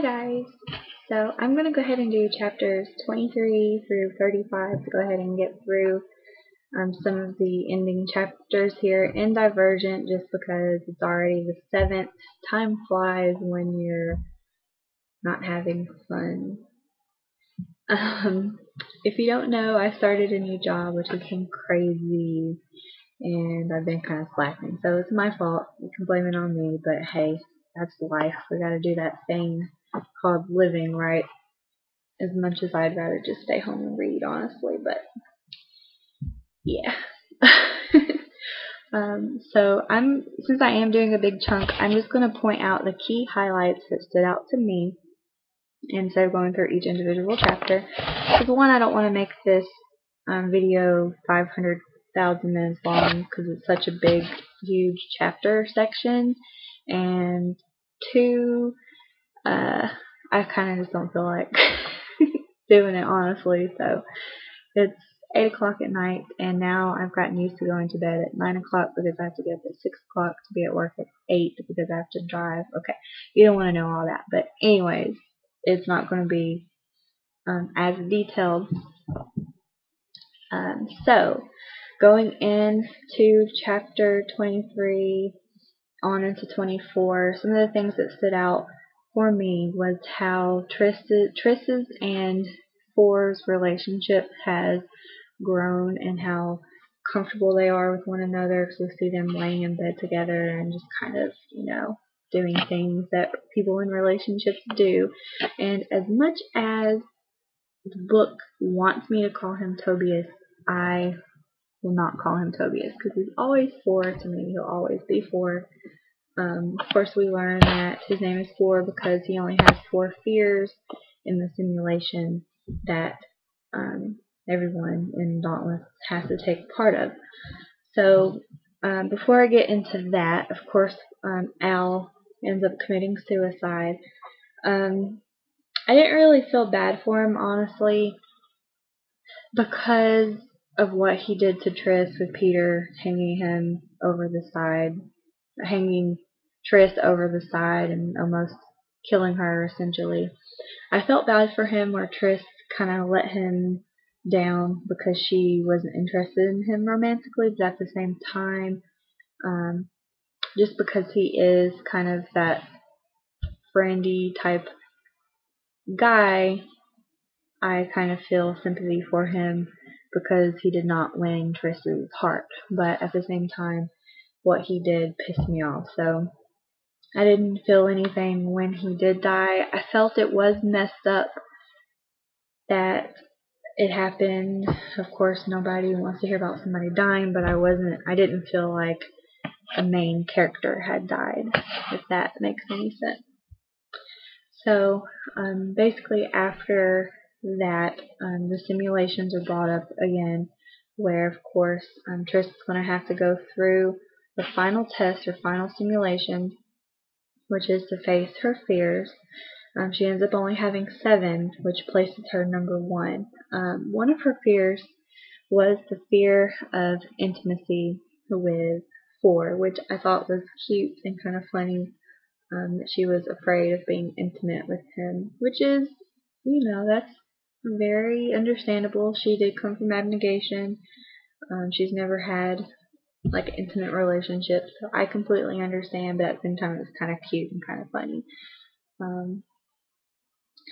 Hi guys! So I'm going to go ahead and do chapters 23 through 35 to go ahead and get through some of the ending chapters here in Divergent, just because it's already the 7th. Time flies when you're not having fun. If you don't know, I started a new job, which has been crazy, and I've been kind of slacking. So it's my fault. You can blame it on me, but hey, that's life. We gotta do that thing called living, right? As much as I'd rather just stay home and read, honestly, but yeah. So since I am doing a big chunk, I'm just going to point out the key highlights that stood out to me instead of going through each individual chapter. Because one, I don't want to make this video 500,000 minutes long because it's such a big, huge chapter section, and two, I kind of just don't feel like doing it, honestly. So it's 8 o'clock at night, and now I've gotten used to going to bed at 9 o'clock because I have to get up at 6 o'clock to be at work at 8 because I have to drive. Okay, you don't want to know all that, but anyways, it's not going to be as detailed. So going into chapter 23 on into 24, some of the things that stood out for me was how Triss's and Four's relationship has grown and how comfortable they are with one another, because we see them laying in bed together and just kind of, doing things that people in relationships do. And as much as the book wants me to call him Tobias, I will not call him Tobias because he's always Four to me. He'll always be Four. Of course, we learn that his name is Four because he only has 4 fears in the simulation that everyone in Dauntless has to take part of. So, before I get into that, of course, Al ends up committing suicide. I didn't really feel bad for him, honestly, because of what he did to Triss with Peter hanging him over the side, hanging Triss over the side and almost killing her, essentially. I felt bad for him where Triss kind of let him down because she wasn't interested in him romantically, but at the same time, just because he is kind of that friendy type guy, I kind of feel sympathy for him because he did not win Triss's heart. But at the same time, what he did pissed me off. So I didn't feel anything when he did die. I felt it was messed up that it happened. Of course, nobody wants to hear about somebody dying, but I didn't feel like a main character had died, if that makes any sense. So, basically after that, the simulations are brought up again, where, of course, Triss is going to have to go through the final test or final simulation, which is to face her fears. She ends up only having 7, which places her number 1. One of her fears was the fear of intimacy with Four, which I thought was cute and kind of funny. That she was afraid of being intimate with him, which is, that's very understandable. She did come from abnegation. She's never had like intimate relationships, so I completely understand, but at the same time it's kind of cute and kind of funny.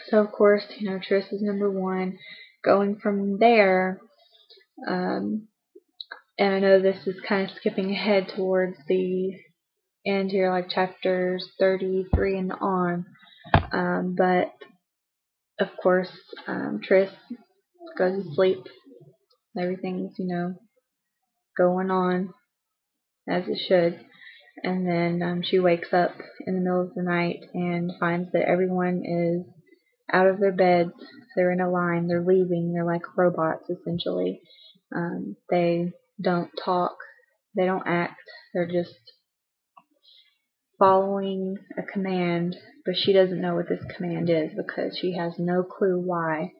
So of course, Triss is number 1. Going from there, and I know this is kind of skipping ahead towards the end here, like chapters 33 and on, but of course, Triss goes to sleep. Everything's, going on as it should. And then she wakes up in the middle of the night and finds that everyone is out of their beds. They're in a line. They're leaving. They're like robots, essentially. They don't talk. They don't act. They're just following a command, but she doesn't know what this command is because she has no clue why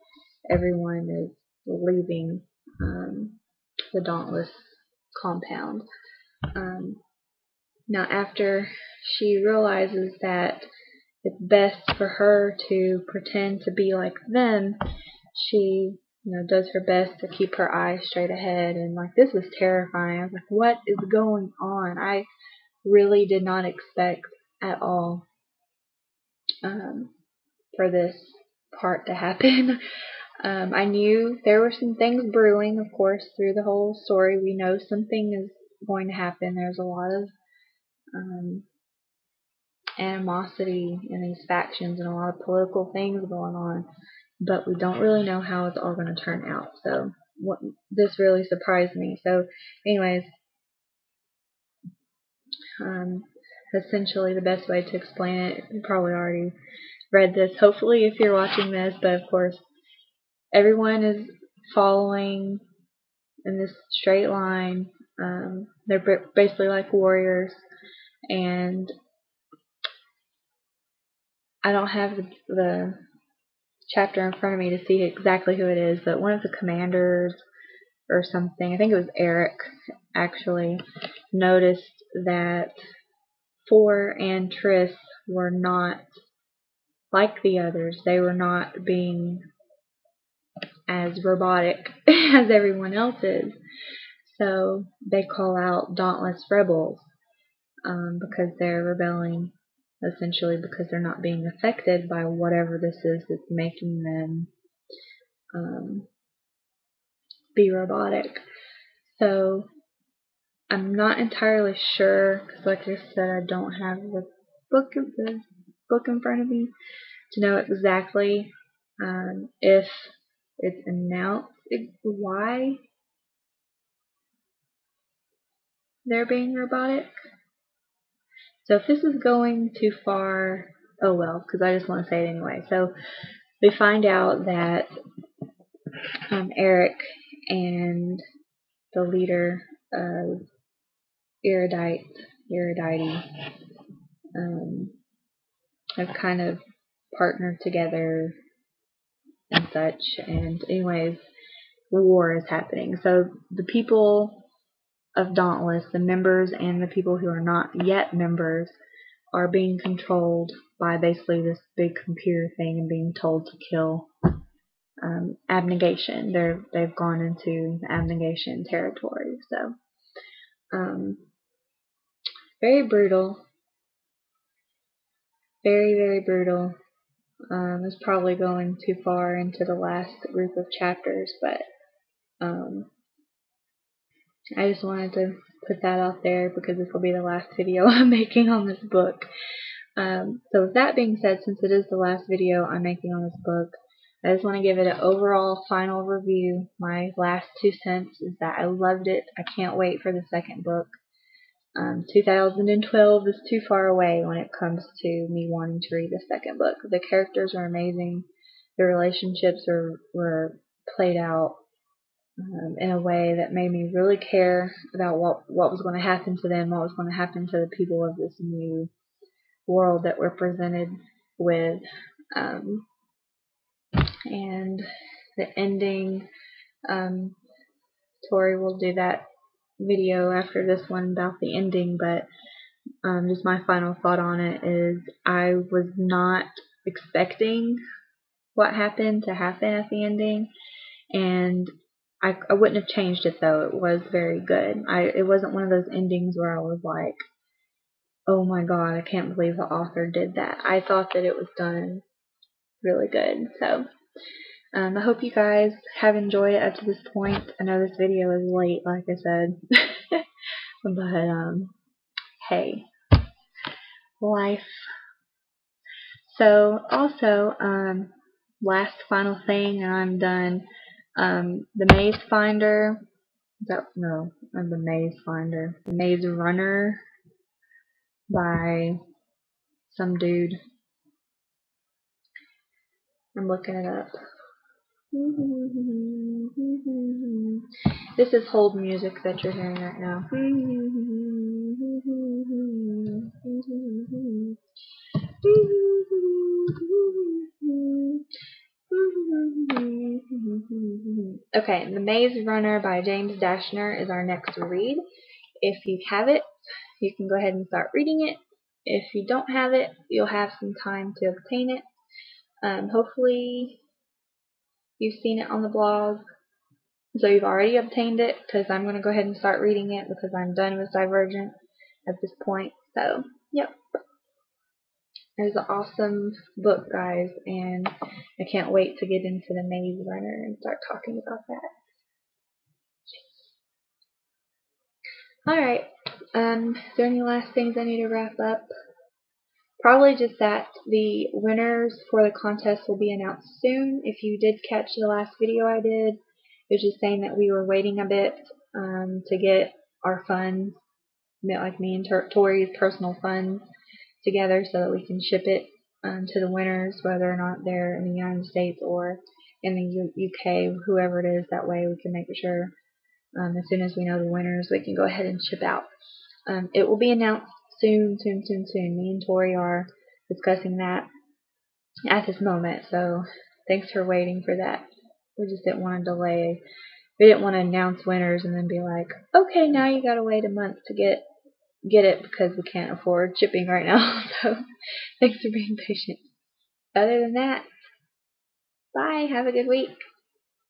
everyone is leaving the Dauntless compound. Now, after she realizes that it's best for her to pretend to be like them, she, does her best to keep her eyes straight ahead. And like, this was terrifying. I was like, what is going on? I really did not expect at all for this part to happen. I knew there were some things brewing, of course, through the whole story. We know something is going to happen. There's a lot of animosity in these factions and a lot of political things going on, but we don't really know how it's all going to turn out. So this really surprised me. So anyways, essentially the best way to explain it, you probably already read this, hopefully, if you're watching this, but of course everyone is following in this straight line. They're basically like warriors, and I don't have the chapter in front of me to see exactly who it is, but one of the commanders or something, I think it was Eric, actually noticed that Four and Triss were not like the others. They were not being as robotic as everyone else is. So they call out dauntless rebels because they're rebelling, essentially because they're not being affected by whatever this is that's making them be robotic. So I'm not entirely sure, because like I said, I don't have the book in front of me to know exactly if it's announced why they're being robotic. So if this is going too far, oh well, because I just want to say it anyway. So we find out that Eric and the leader of Erudite have kind of partnered together and such. And anyways, war is happening. So the people of Dauntless, the members and the people who are not yet members, are being controlled by basically this big computer thing and being told to kill abnegation. They've gone into abnegation territory. So very brutal. Very, very brutal. It's probably going too far into the last group of chapters, but I just wanted to put that out there because this will be the last video I'm making on this book. So with that being said, since it is the last video I'm making on this book, I just want to give it an overall final review. My last 2 cents is that I loved it. I can't wait for the second book. 2012 is too far away when it comes to me wanting to read the second book. The characters are amazing. The relationships were played out in a way that made me really care about what was going to happen to them, what was going to happen to the people of this new world that we're presented with. And the ending, Tori will do that video after this one about the ending, but just my final thought on it is I was not expecting what happened to happen at the ending, and I wouldn't have changed it though. It was very good. It wasn't one of those endings where I was like, oh my god, I can't believe the author did that. I thought that it was done really good. So I hope you guys have enjoyed it up to this point. I know this video is late, like I said, but hey, life. So also, last final thing, and I'm done. The Maze Finder. No, not the Maze Finder. The Maze Runner by some dude. I'm looking it up. This is hold music that you're hearing right now. Okay, The Maze Runner by James Dashner is our next read. If you have it, you can go ahead and start reading it. if you don't have it, you'll have some time to obtain it. Hopefully you've seen it on the blog, so you've already obtained it, because I'm going to go ahead and start reading it because I'm done with Divergent at this point. So, yep. It was an awesome book, guys, and I can't wait to get into the Maze Runner and start talking about that. Alright, is there any last things I need to wrap up? Probably just that the winners for the contest will be announced soon. If you did catch the last video I did, it was just saying that we were waiting a bit to get our funds, like me and Tori's personal funds, together so that we can ship it to the winners, whether or not they're in the United States or in the UK, whoever it is. That way we can make sure as soon as we know the winners, we can go ahead and ship out. It will be announced soon. Me and Tori are discussing that at this moment, so thanks for waiting for that. We just didn't want to delay. We didn't want to announce winners and then be like, okay, now you gotta wait a month to get it because we can't afford shipping right now. So thanks for being patient. Other than that, bye. Have a good week.